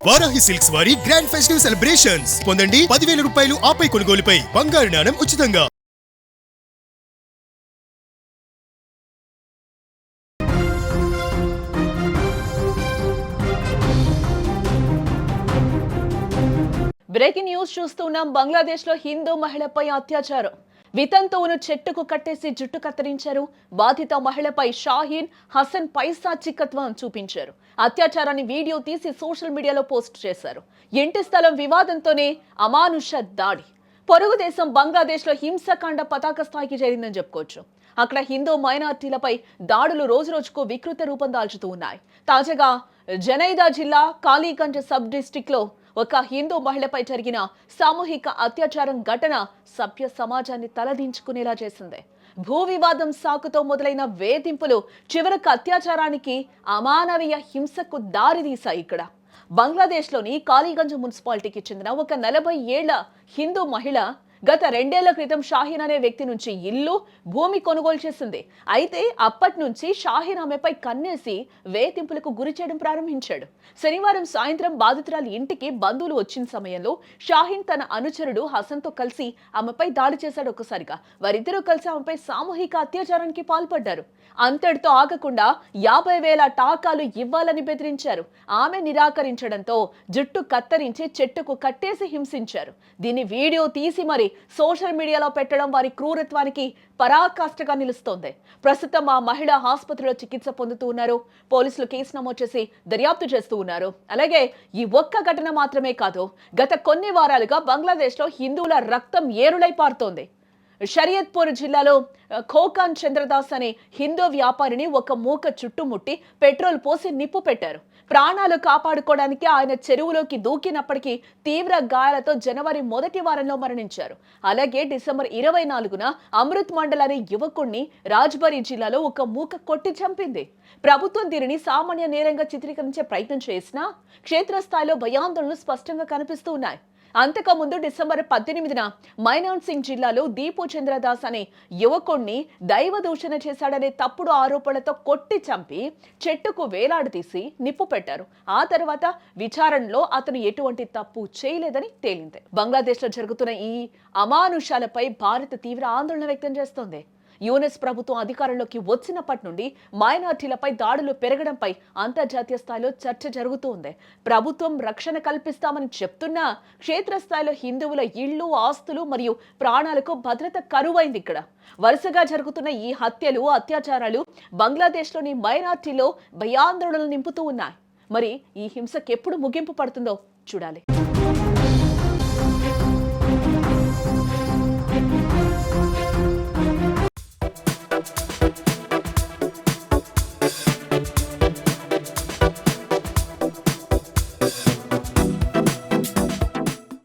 Varahi silks వారి grand festive celebrations పొందండి 10,000 రూపాయలు ఆపై కొనుగోలుపై బంగారు నాణెం ఉచితంగా. బ్రేకింగ్ న్యూస్ చూస్తున్నాం. బంగ్లాదేశ్ లో హిందూ మహిళపై అత్యాచారం. వితంతువును చెట్టుకు కట్టేసి జుట్టు కత్తిరించారు. బాధిత మహిళపై షాహీన్ హసన్ పైశాచికత్వం చూపించారు. అత్యాచారాన్ని వీడియో తీసి సోషల్ మీడియాలో పోస్ట్ చేశారు. ఇంటి స్థలం వివాదంతోనే అమానుష దాడి. పొరుగు దేశం బంగ్లాదేశ్ లో హింసకాండ పతాక స్థాయికి చేరిందని చెప్పుకోవచ్చు. అక్కడ హిందూ మైనార్టీలపై దాడులు రోజురోజుకు వికృత రూపం దాల్చుతూ ఉన్నాయి. తాజాగా జనైదా జిల్లా కాళీగంజ్ సబ్ డిస్టిక్ లో ఒక హిందూ మహిళపై జరిగిన సామూహిక అత్యాచారం ఘటన సభ్య సమాజాన్ని తలదించుకునేలా చేసింది. భూ వివాదం సాకుతో మొదలైన వేధింపులు చివరకు అత్యాచారానికి, అమానవీయ హింసకు దారితీశాయి. ఇక్కడ బంగ్లాదేశ్లోని కాళీగంజ్ మున్సిపాలిటీకి చెందిన ఒక 40 ఏళ్ల హిందూ మహిళ గత 2 ఏళ్ల క్రితం షాహీన్ అనే వ్యక్తి నుంచి ఇల్లు, భూమి కొనుగోలు చేసింది. అయితే అప్పటి నుంచి షాహీన్ ఆమెపై కన్నేసి వేధింపులకు గురి చేయడం ప్రారంభించాడు. శనివారం సాయంత్రం బాధితురాలి ఇంటికి బంధువులు వచ్చిన సమయంలో షాహీన్ తన అనుచరుడు హసన్తో కలిసి ఆమెపై దాడి చేశాడు. ఒక్కసారిగా వారిద్దరూ కలిసి ఆమెపై సామూహిక అత్యాచారానికి పాల్పడ్డారు. అంతటితో ఆగకుండా 50,000 టాకాలు ఇవ్వాలని బెదిరించారు. ఆమె నిరాకరించడంతో జుట్టు కత్తిరించి చెట్టుకు కట్టేసి హింసించారు. దీన్ని వీడియో తీసి మరి సోషల్ మీడియాలో పెట్టడం వారి క్రూరత్వానికి పరాకాష్ఠగా నిలుస్తోంది. ప్రస్తుతం ఆ మహిళ ఆసుపత్రిలో చికిత్స పొందుతూ ఉన్నారు. పోలీసులు కేసు నమోదు చేసి దర్యాప్తు చేస్తూ ఉన్నారు. అలాగే ఈ ఒక్క ఘటన మాత్రమే కాదు, గత కొన్ని వారాలుగా బంగ్లాదేశ్ లో హిందువుల రక్తం ఏరులై పారుతోంది. షరియత్పూర్ జిల్లాలో ఖోకాన్ చంద్రదాస్ అనే హిందూ వ్యాపారిని ఒక మూక చుట్టుముట్టి పెట్రోల్ పోసి నిప్పు పెట్టారు. ప్రాణాలు కాపాడుకోవడానికి ఆయన చెరువులోకి దూకినప్పటికీ తీవ్ర గాయాలతో జనవరి మొదటి వారంలో మరణించారు. అలాగే డిసెంబర్ 24న అమృత్ మండల్ అనే యువకుణ్ణి రాజ్బరీ జిల్లాలో ఒక మూక కొట్టి చంపింది. ప్రభుత్వం దీనిని సామాన్య నేరంగా చిత్రీకరించే ప్రయత్నం చేసినా క్షేత్రస్థాయిలో భయాందోళనలు స్పష్టంగా కనిపిస్తూ ఉన్నాయి. అంతకుముందు డిసెంబర్ 18న మైనాన్ సింగ్ జిల్లాలో దీపు చంద్రదాస్ అనే యువకుణ్ణి దైవ దూషణ చేశాడనే తప్పుడు ఆరోపణలతో కొట్టి చంపి చెట్టుకు వేలాడదీసి నిప్పు పెట్టారు. ఆ తర్వాత విచారణలో అతను ఎటువంటి తప్పు చేయలేదని తేలింది. బంగ్లాదేశ్ లో జరుగుతున్న ఈ అమానుషాలపై భారత్ తీవ్ర ఆందోళన వ్యక్తం చేస్తోంది. యుఎస్ ప్రభుత్వం అధికారంలోకి వచ్చినప్పటి నుండి మైనార్టీలపై దాడులు పెరగడంపై అంతర్జాతీయ స్థాయిలో చర్చ జరుగుతోంది. ప్రభుత్వం రక్షణ కల్పిస్తామని చెప్తున్నా క్షేత్రస్థాయిలో హిందువుల ఇళ్లు, ఆస్తులు మరియు ప్రాణాలకు భద్రత కరువైంది. ఇక్కడ వరుసగా జరుగుతున్న ఈ హత్యలు, అత్యాచారాలు బంగ్లాదేశ్లోని మైనార్టీలో భయాందోళనలు నింపుతూ ఉన్నాయి. మరి ఈ హింసకెప్పుడు ముగింపు పడుతుందో చూడాలి.